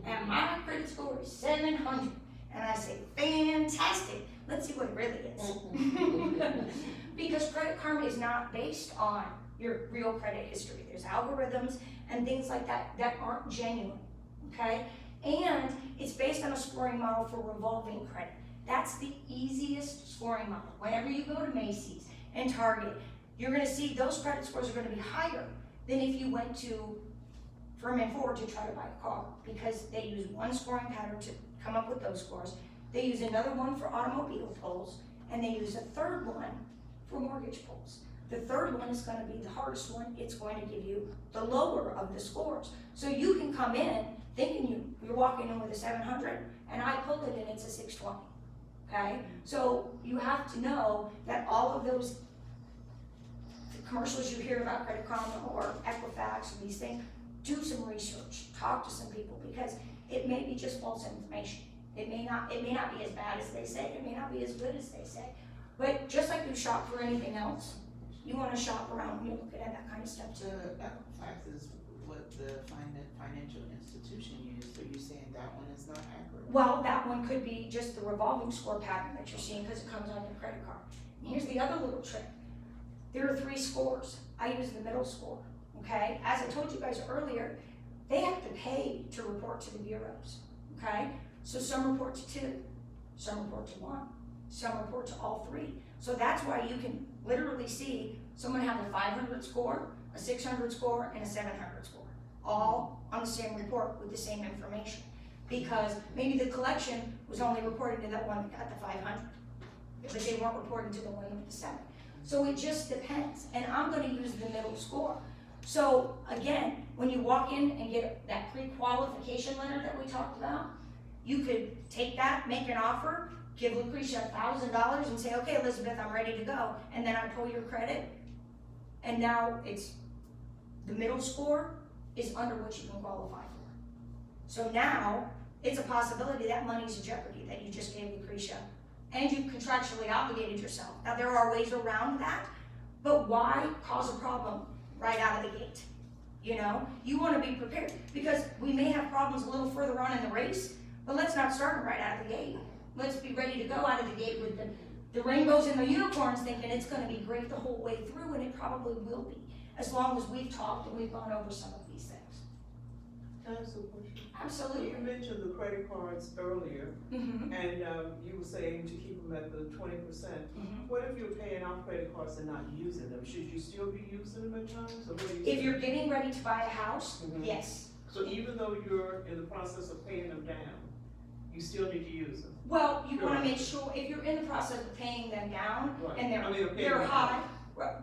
and my credit score is 700. And I say, fantastic, let's see what it really is. Because Credit Karma is not based on your real credit history. There's algorithms and things like that that aren't genuine, okay? And it's based on a scoring model for revolving credit. That's the easiest scoring model. Whenever you go to Macy's and Target, you're gonna see those credit scores are gonna be higher than if you went to Firm and Ford to try to buy a car, because they use one scoring pattern to come up with those scores. They use another one for automobile pulls, and they use a third one for mortgage pulls. The third one is gonna be the hardest one. It's going to give you the lower of the scores. So you can come in thinking you're walking in with a 700, and I pull it and it's a 620, okay? So you have to know that all of those commercials you hear about Credit Karma or Equifax and these things, do some research, talk to some people, because it may be just false information. It may not be as bad as they say, it may not be as good as they say. But just like you shop for anything else, you wanna shop around and you look at that kind of stuff too. Equifax is what the financial institution used, so you're saying that one is not accurate? Well, that one could be just the revolving score pattern that you're seeing because it comes on your credit card. And here's the other little trick. There are 3 scores. I use the middle score, okay? As I told you guys earlier, they have to pay to report to the bureaus, okay? So some report to 2, some report to 1, some report to all 3. So that's why you can literally see someone have a 500 score, a 600 score, and a 700 score, all on the same report with the same information. Because maybe the collection was only reporting to that one that got the 500, but they weren't reporting to the one with the 7. So it just depends, and I'm gonna use the middle score. So again, when you walk in and get that pre-qualification letter that we talked about, you could take that, make an offer, give Lucretia $1,000 and say, okay, Elizabeth, I'm ready to go. And then I pull your credit, and now it's, the middle score is under what you can qualify for. So now, it's a possibility that money's in jeopardy that you just gave Lucretia, and you contractually obligated yourself. Now, there are ways around that, but why cause a problem right out of the gate? You know, you wanna be prepared, because we may have problems a little further on in the race, but let's not start them right out of the gate. Let's be ready to go out of the gate with the rainbows and the unicorns, thinking it's gonna be great the whole way through, and it probably will be, as long as we've talked and we've gone over some of these things. Can I ask a question? Absolutely. You mentioned the credit cards earlier, Mm-hmm. and you were saying to keep them at the 20%. Mm-hmm. What if you're paying off credit cards and not using them? Should you still be using them at times, or what do you If say? you're getting ready to buy a house, Mhm. yes. So even though you're in the process of paying them down, you still need to use them? Well, you wanna Right. make sure, if you're in the process of paying them down, Right. and I mean, paying they're them high,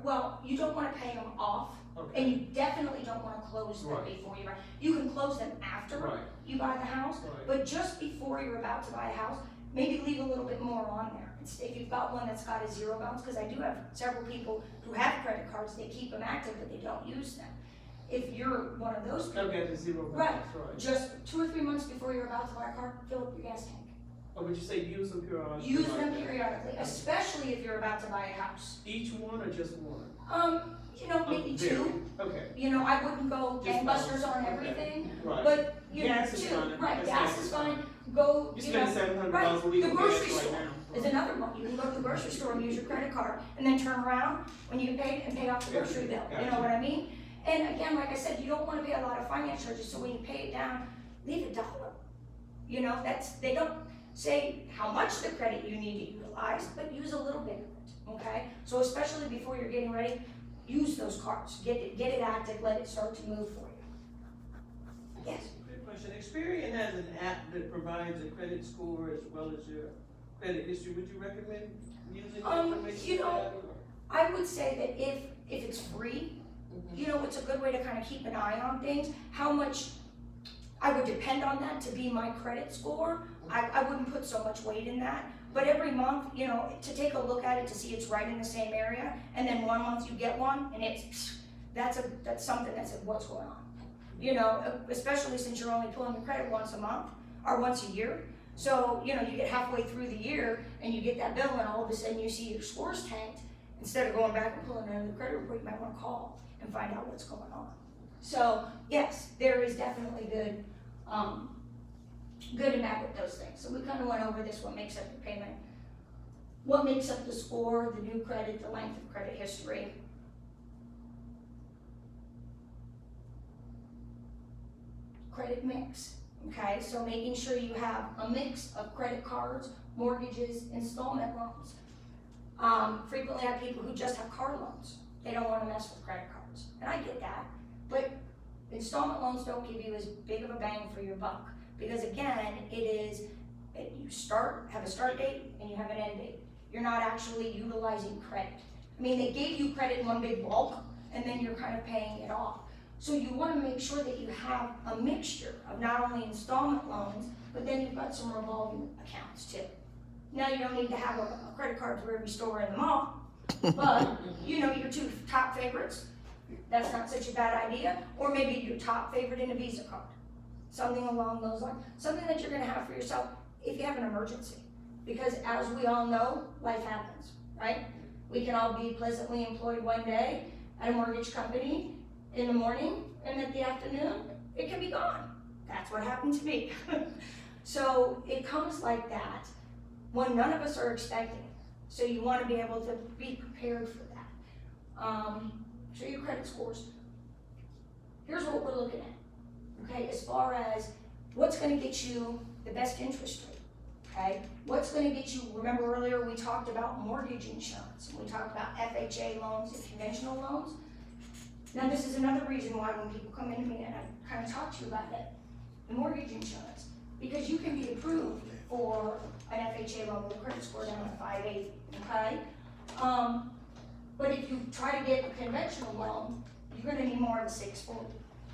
well, you don't wanna pay them off, Okay. and you definitely don't wanna close them Right. before you buy. You can close them after Right. you buy the house, Right. but just before you're about to buy a house, maybe leave a little bit more on there. If you've got one that's got a 0 balance, because I do have several people who have credit cards, they keep them active, but they don't use them. If you're one of those people, Okay, the 0 Right. balance, right. just 2 or 3 months before you're about to buy a car, fill up your gas tank. Or would you say use them periodically? Use like them that? periodically, especially if you're about to buy a house. Each one or just one? Maybe Vary. 2. Okay. I wouldn't go Just gangbusters on okay. everything, Right. but, Gas is 2, fine. right, That's gas is fine, go, You spend $700 a week the on grocery gas right store now. is another one. You can go to the grocery store and use your credit card, and then turn around when you get paid and pay off the Yeah, grocery bill, you gotcha. know what I mean? And again, like I said, you don't wanna pay a lot of finance charges, so when you pay it down, leave $1. They don't say how much the credit you need to utilize, but use a little bit of it, okay? So especially before you're getting ready, use those cards, get it active, let it start to move for you. Yes? Good question. Experian has an app that provides a credit score as well as your credit history. Would you recommend using that information? you know, for that, or- I would say that if it's free, it's a good way to kind of keep an eye on things. How much I would depend on that to be my credit score. I wouldn't put so much weight in that. But every month, to take a look at it to see it's right in the same area, and then one month you get one, and that's something that says what's going on. Especially since you're only pulling your credit once a month or once a year. So, you get halfway through the year and you get that bill, and all of a sudden you see your scores tanked. Instead of going back and pulling another credit report, you might want to call and find out what's going on. So yes, there is definitely good good and bad with those things. So we kind of went over this, what makes up the payment, what makes up the score, the new credit, the length of credit history. Credit mix, okay? So making sure you have a mix of credit cards, mortgages, installment loans. Frequently I have people who just have car loans. They don't want to mess with credit cards, and I get that. But installment loans don't give you as big of a bang for your buck, because again, you have a start date and you have an end date. You're not actually utilizing credit. I mean, they gave you credit in one big bulk, and then you're kind of paying it off. So you want to make sure that you have a mixture of not only installment loans, but then you've got some revolving accounts too. Now, you don't need to have a credit card for every store in the mall, but you know, your two top favorites, that's not such a bad idea. Or maybe your top favorite in a Visa card, something along those lines, something that you're gonna have for yourself if you have an emergency. Because as we all know, life happens, right? We can all be pleasantly employed one day at a mortgage company in the morning, and at the afternoon, it can be gone. That's what happened to me. So it comes like that when none of us are expecting. So you want to be able to be prepared for that. Show your credit scores. Here's what we're looking at, okay? As far as what's going to get you the best interest rate, okay? What's going to get you, remember earlier we talked about mortgage insurance, and we talked about FHA loans and conventional loans. Now this is another reason why when people come into me and I kind of talk to you about it, the mortgage insurance, because you can be approved for an FHA loan with a credit score down to 580, okay? But if you try to get a conventional loan, you're gonna need more of a 640,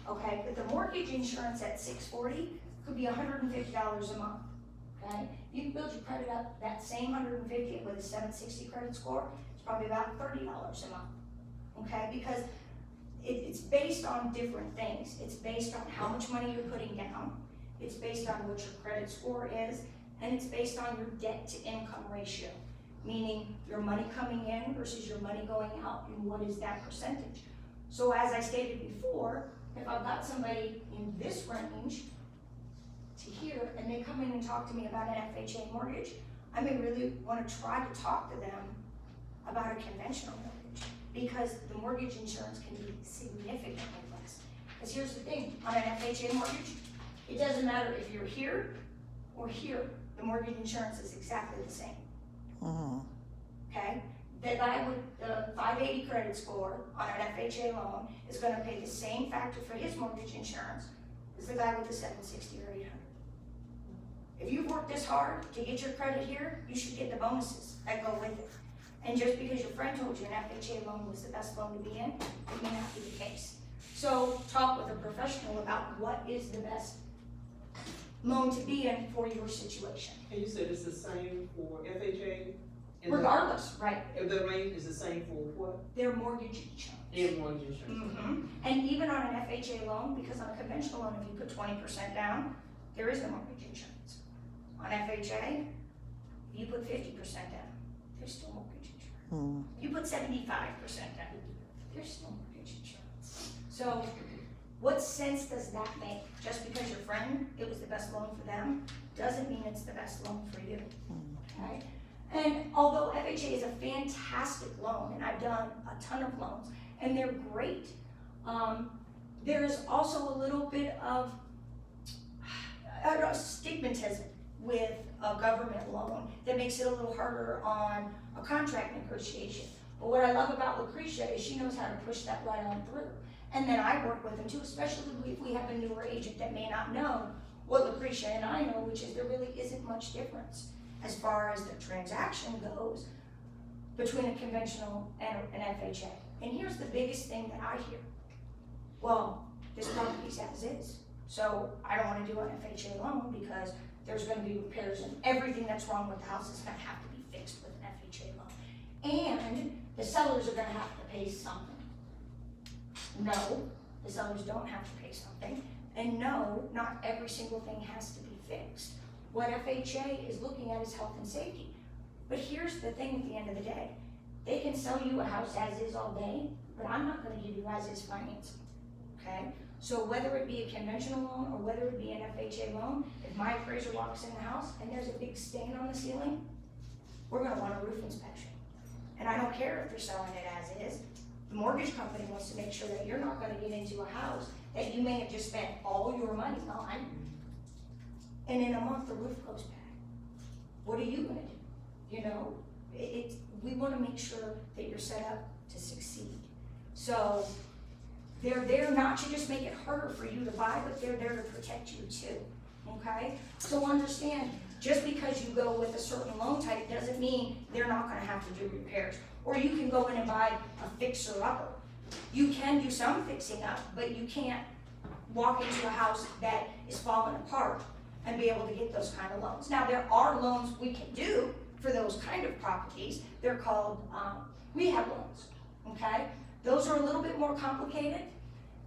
okay? But the mortgage insurance at 640 could be $150 a month, okay? You can build your credit up that same 150 with a 760 credit score, it's probably about $30 a month, okay? Because it's based on different things. It's based on how much money you're putting down, it's based on what your credit score is, and it's based on your debt to income ratio, meaning your money coming in versus your money going out, and what is that percentage. So as I stated before, if I've got somebody in this range to here, and they come in and talk to me about an FHA mortgage, I may really want to try to talk to them about a conventional mortgage, because the mortgage insurance can be significantly less. Because here's the thing, on an FHA mortgage, it doesn't matter if you're here or here, the mortgage insurance is exactly the same. Okay? The guy with the 580 credit score on an FHA loan is gonna pay the same factor for his mortgage insurance as the guy with the 760 or 800. If you've worked this hard to get your credit here, you should get the bonuses that go with it. And just because your friend told you an FHA loan was the best loan to be in, it may not be the case. So talk with a professional about what is the best loan to be in for your situation. And you said it's the same for FHA? And Regardless, right? The rate is the same for what? Their mortgage insurance. And mortgage insurance. And even on an FHA loan, because on a conventional loan, if you put 20% down, there is no mortgage insurance. On FHA, if you put 50% down, there's still mortgage insurance. You put 75% down, there's still mortgage insurance. So what sense does that make? Just because your friend, it was the best loan for them, doesn't mean it's the best loan for you, okay? And although FHA is a fantastic loan, and I've done a ton of loans, and they're great, there is also a little bit of stigmatism with a government loan that makes it a little harder on a contract negotiation. But what I love about Lucretia is she knows how to push that right on through. And then I work with them too, especially if we have a newer agent that may not know what Lucretia and I know, which is there really isn't much difference as far as the transaction goes between a conventional and an FHA. And here's the biggest thing that I hear. Well, this property's as is, so I don't want to do an FHA loan because there's going to be repairs and everything that's wrong with the house is going to have to be fixed with an FHA loan. And the sellers are going to have to pay something. No, the sellers don't have to pay something. And no, not every single thing has to be fixed. What FHA is looking at is health and safety. But here's the thing at the end of the day. They can sell you a house as is all day, but I'm not going to give you as is financing, okay? So whether it be a conventional loan or whether it be an FHA loan, if my appraiser walks in the house and there's a big stain on the ceiling, we're gonna want a roof inspection. And I don't care if you're selling it as is, the mortgage company wants to make sure that you're not gonna get into a house that you may have just spent all your money on, and in a month the roof goes bad. What are you gonna do? You know, we wanna make sure that you're set up to succeed. So, they're there not to just make it harder for you to buy, but they're there to protect you too, okay? So understand, just because you go with a certain loan type doesn't mean they're not gonna have to do repairs. Or you can go in and buy a fixer-upper. You can do some fixing up, but you can't walk into a house that is falling apart and be able to get those kind of loans. Now, there are loans we can do for those kind of properties. They're called rehab loans, okay? Those are a little bit more complicated,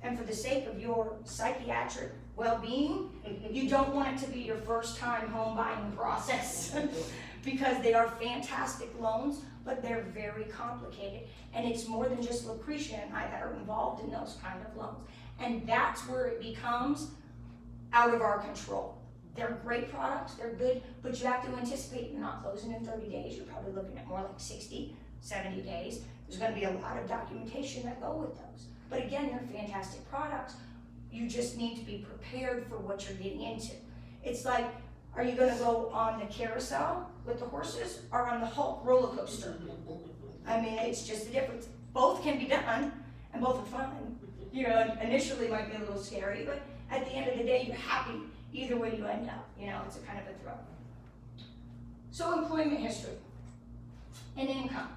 and for the sake of your psychiatric well-being, you don't want it to be your first time home buying process because they are fantastic loans, but they're very complicated. And it's more than just Lucretia and I that are involved in those kind of loans. And that's where it becomes out of our control. They're great products, they're good, but you have to anticipate you're not closing in 30 days. You're probably looking at more like 60, 70 days. There's gonna be a lot of documentation that go with those. But again, they're fantastic products. You just need to be prepared for what you're getting into. It's like, are you gonna go on the carousel with the horses or on the Hulk roller coaster? I mean, it's just the difference. Both can be done and both are fun. You know, initially it might be a little scary, but at the end of the day, you're happy either way you end up. You know, it's a kind of a thrill. So employment history and income.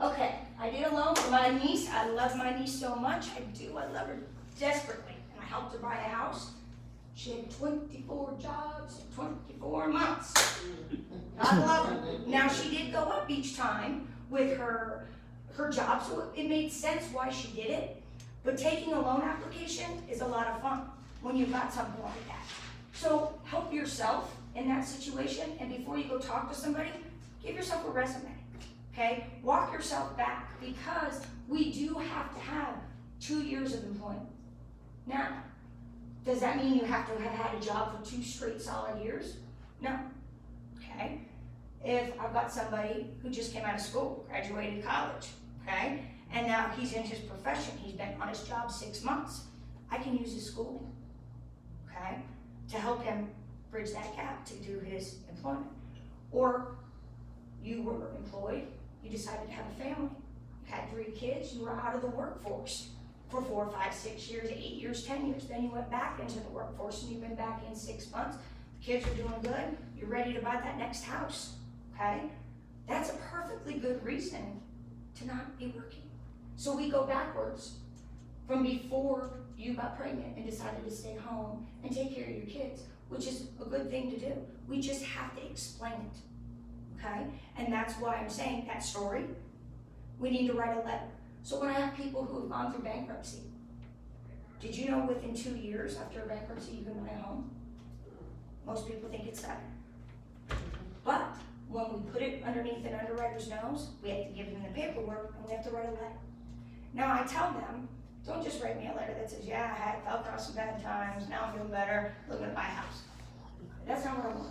Okay, I did a loan for my niece. I love my niece so much. I do. I love her desperately. And I helped her buy a house. She had 24 jobs in 24 months. I love her. Now, she did go up each time with her job, so it made sense why she did it. But taking a loan application is a lot of fun when you've got something like that. So help yourself in that situation, and before you go talk to somebody, give yourself a resume. Okay, walk yourself back, because we do have to have 2 years of employment. Now, does that mean you have to have had a job for 2 straight solid years? No, okay? If I've got somebody who just came out of school, graduated college, okay? And now he's in his profession, he's been on his job 6 months, I can use his schooling, okay? To help him bridge that gap to do his employment. Or you were employed, you decided to have a family, you had 3 kids, you were out of the workforce for 4, 5, 6 years, 8 years, 10 years. Then you went back into the workforce and you've been back in 6 months. The kids are doing good, you're ready to buy that next house, okay? That's a perfectly good reason to not be working. So we go backwards from before you got pregnant and decided to stay home and take care of your kids, which is a good thing to do. We just have to explain it. Okay? And that's why I'm saying that story, we need to write a letter. So when I have people who have gone through bankruptcy, did you know within 2 years after a bankruptcy you can buy a home? Most people think it's 7. But when we put it underneath an underwriter's nose, we have to give them the paperwork and we have to write a letter. Now I tell them, don't just write me a letter that says, yeah, I fell across some bad times, now I'm feeling better, looking at my house. That's not what I want,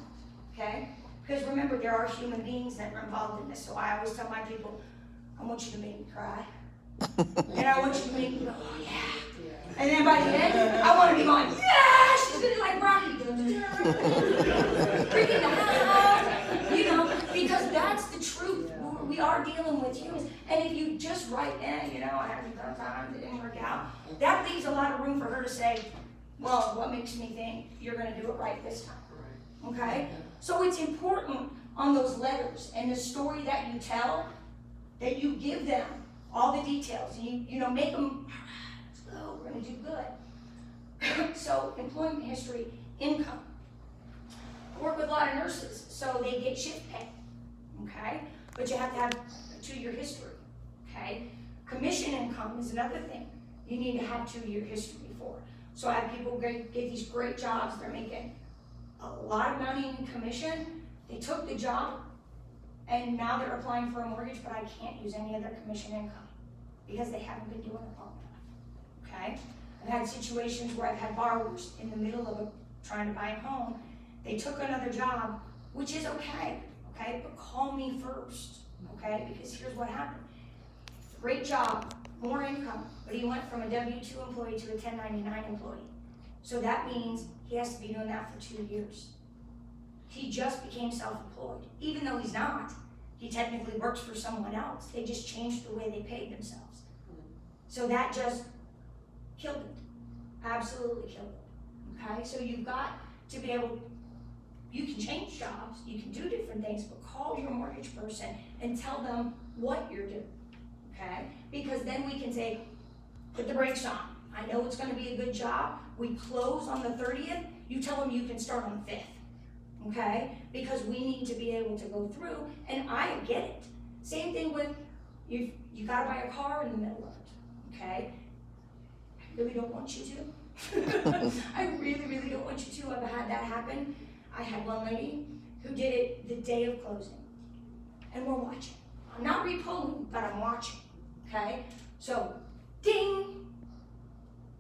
okay? Because remember, there are human beings that are involved in this, so I always tell my people, I want you to make me cry. And I want you to make me go, oh, yeah. And then by the end, I want to be going, yeah, she's gonna be like Rocky. Freaking out, you know, because that's the truth. We are dealing with humans. And if you just write, you know, I had some tough times, it didn't work out, that leaves a lot of room for her to say, well, what makes me think you're gonna do it right this time? Okay? So it's important on those letters and the story that you tell, that you give them all the details. You know, make them, let's go, we're gonna do good. So employment history, income. I work with a lot of nurses, so they get shift pay, okay? But you have to have a 2-year history, okay? Commission income is another thing you need to have 2-year history for. So I have people get these great jobs, they're making a lot of money in commission. They took the job and now they're applying for a mortgage, but I can't use any of their commission income because they haven't been doing it long enough, okay? I've had situations where I've had borrowers in the middle of trying to buy a home. They took another job, which is okay, but call me first, okay? Because here's what happened. Great job, more income, but he went from a W-2 employee to a 1099 employee. So that means he has to be doing that for 2 years. He just became self-employed, even though he's not. He technically works for someone else. They just changed the way they paid themselves. So that just killed it, absolutely killed it, okay? So you've got to be able, you can change jobs, you can do different things, but call your mortgage person and tell them what you're doing, okay? Because then we can say, put the brakes on. I know it's gonna be a good job. We close on the 30th, you tell them you can start on the 5th, okay? Because we need to be able to go through, and I get it. Same thing with, you gotta buy a car in the middle of it, okay? I really don't want you to. I really, really don't want you to. I've had that happen. I had one lady who did it the day of closing, and we're watching. I'm not repolling, but I'm watching, okay? So, ding,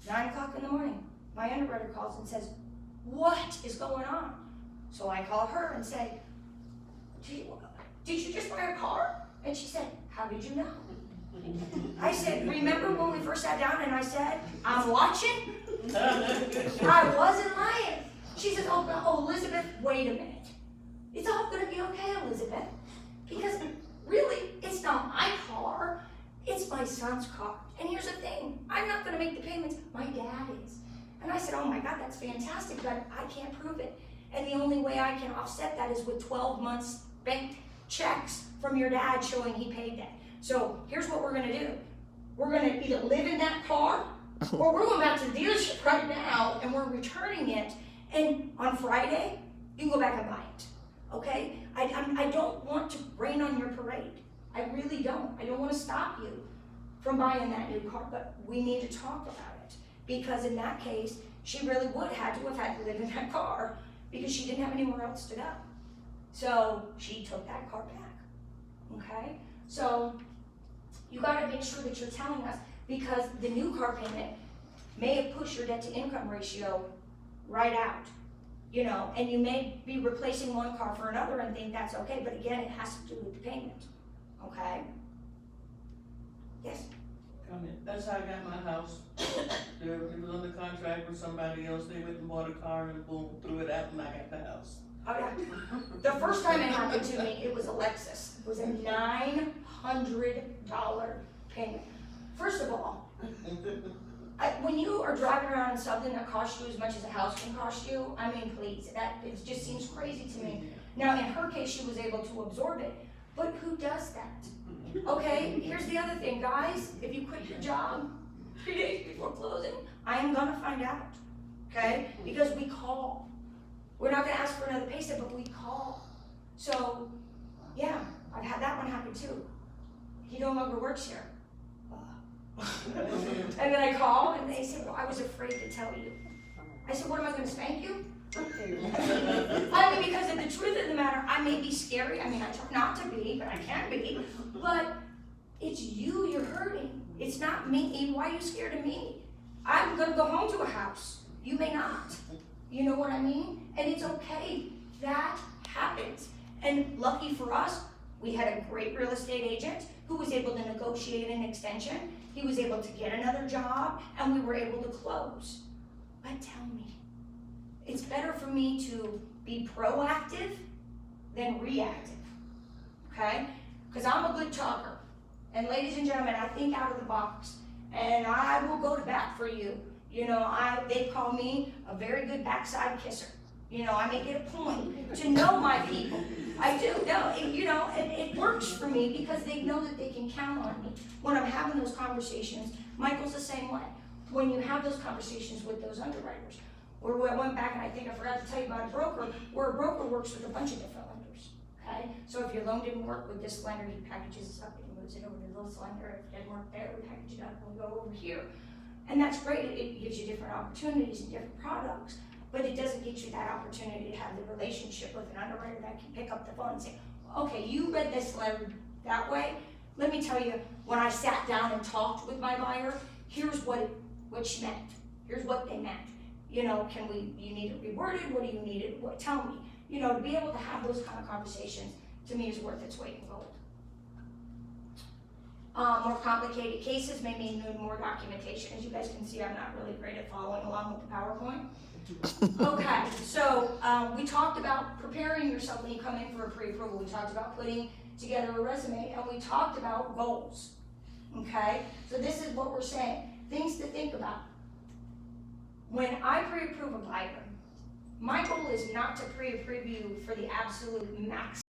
9 o'clock in the morning, my underwriter calls and says, what is going on? So I call her and say, did you just buy a car? And she said, how did you know? I said, remember when we first sat down and I said, I'm watching? I wasn't lying. She said, oh, Elizabeth, wait a minute. It's all gonna be okay, Elizabeth. Because really, it's not my car, it's my son's car. And here's the thing, I'm not gonna make the payments, my dad is. And I said, oh my God, that's fantastic, but I can't prove it. And the only way I can offset that is with 12 months bank checks from your dad showing he paid that. So here's what we're gonna do. We're gonna either live in that car, or we're going back to the dealership right now and we're returning it. And on Friday, you can go back and buy it, okay? I don't want to rain on your parade. I really don't. I don't want to stop you from buying that new car, but we need to talk about it. Because in that case, she really would have had to live in that car because she didn't have anywhere else to go. So she took that car back, okay? So you gotta make sure that you're telling us, because the new car payment may have pushed your debt to income ratio right out, you know, and you may be replacing one car for another and think that's okay, but again, it has to do with the payment, okay? Yes? Comment. That's how I got my house. It was under contract with somebody else. They went and bought a car and boom, threw it out and I got the house. Oh, yeah. The first time it happened to me, it was a Lexus. It was a $900 payment. First of all, when you are driving around in something that costs you as much as a house can cost you, I mean, please, it just seems crazy to me. Now, in her case, she was able to absorb it, but who does that? Okay, here's the other thing, guys. If you quit your job 3 days before closing, I am gonna find out, okay? Because we call. We're not gonna ask for another pay stub, but we call. So, yeah, I've had that one happen too. He no longer works here. And then I call and they say, well, I was afraid to tell you. I said, what am I gonna spank you? I mean, because of the truth of the matter, I may be scary. I mean, I try not to be, but I can be. But it's you you're hurting. It's not me. Why are you scared of me? I'm gonna go home to a house. You may not. You know what I mean? And it's okay. That happens. And lucky for us, we had a great real estate agent who was able to negotiate an extension. He was able to get another job, and we were able to close. But tell me, it's better for me to be proactive than reactive, okay? Because I'm a good talker. And ladies and gentlemen, I think out of the box, and I will go to bat for you. You know, they call me a very good backside kisser. You know, I make it a point to know my people. I do, no, it works for me because they know that they can count on me. When I'm having those conversations, Michael's the same way. When you have those conversations with those underwriters, or I went back and I think I forgot to tell you about a broker, where a broker works with a bunch of different lenders, okay? So if your loan didn't work with this lender, he packages it up and moves it over to this lender. If it didn't work there, we package it up and we go over here. And that's great, it gives you different opportunities and different products, but it doesn't get you that opportunity to have the relationship with an underwriter that can pick up the phone and say, okay, you read this letter that way. Let me tell you, when I sat down and talked with my buyer, here's what she meant. here's what they meant. You know, you need it reworded, what do you need it, what, tell me. You know, to be able to have those kind of conversations, to me, is worth its weight in gold. More complicated cases may mean more documentation. As you guys can see, I'm not really great at following along with the PowerPoint. Okay, so we talked about preparing yourself when you come in for a pre-approval. We talked about putting together a resume, and we talked about goals. Okay, so this is what we're saying. Things to think about. When I pre-approve a Byron, my goal is not to pre-approve you for the absolute max